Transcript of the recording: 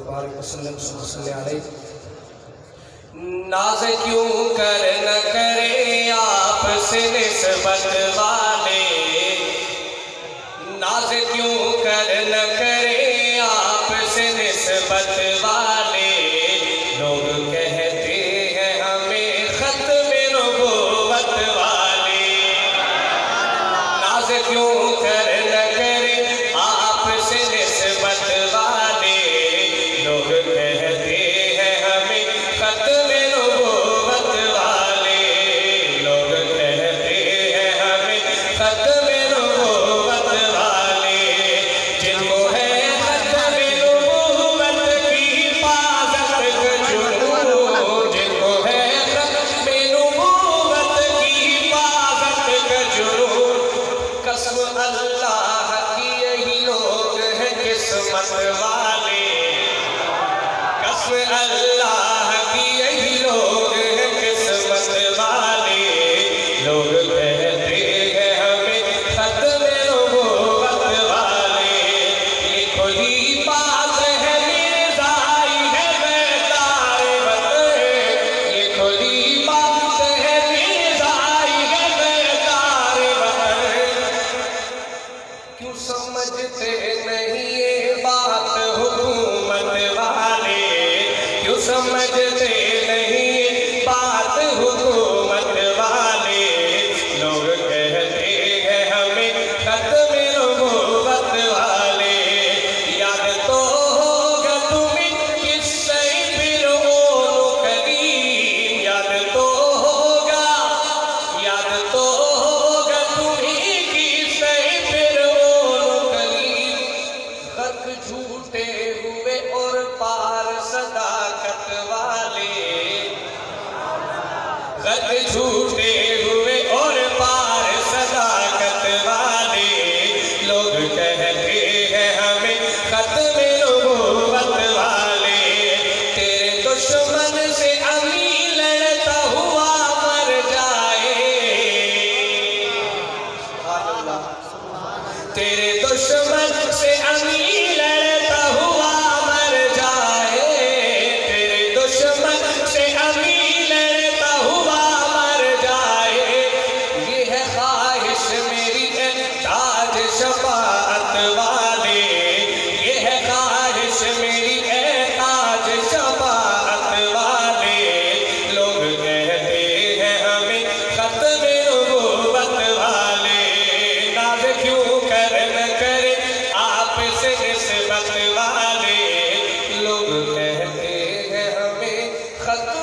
وبارک وسلم صلی اللہ علیہ. ناز کیوں کر نہ کرے آپ سے نسبت والے، ناز کیوں کر نہ کرے آپ سے نسبت والے، لوگ کہتے ہیں ہمیں ختم نبوت والے. ناز کیوں کر نہ کرے آپ سے نسبت والے، لوگ کہتے ہیں ہمیں ختم نبوت والے، لوگ کہتے ہیں ہمیں ختم نبوت والے. جن کو ہے ختم نبوت کی حفاظت کا جنون، جن کو ہے ختم نبوت کی حفاظت کا جنون، قسم اللہ کی یہی لوگ ہیں قسمت والے. قسم اللہ کی یہی لوگ ہیں قسمت والے، لوگ کہتے ہیں ہمیں ختم نبوت والے. یہ کھلی بات ہے مرزائی ہے بیدار وطن، یہ کھلی بات ہے مرزائی ہے بیدار وطن. کیوں سمجھتے نہیں یہ بات حکومت والے، کیوں سمجھتے نہیں یہ بات حکومت والے، لوگ کہتے ہیں ہمیں ختم نبوت والے. یاد تو ہوگا تمہیں قصہ فرعون کریم، یاد تو ہوگا تمہیں قصہ فرعون کریم. خط جھوٹے ہوئے اور پار صداقت والے، خط جھوٹے ہوئے اور پار صداقت والے، لوگ کہتے ہیں ہمیں ختم نبوت والے. تیرے دشمن سے امی لڑتا ہوا مر جائے، تیرے دشمن سے امی لڑتا ہوا مر جائے، تیرے دشمن سے امی لڑتا ہوا مر جائے. یہ ہے خواہش میری اے تاج شفاعت والے، یہ ہے خواہش میری اے تاج شفاعت والے، لوگ کہتے ہیں ہمیں ختم نبوت والے. ناز کیوں کر نہ کرے آپ سے نسبت والے، لوگ کہتے ہیں ہمیں ختم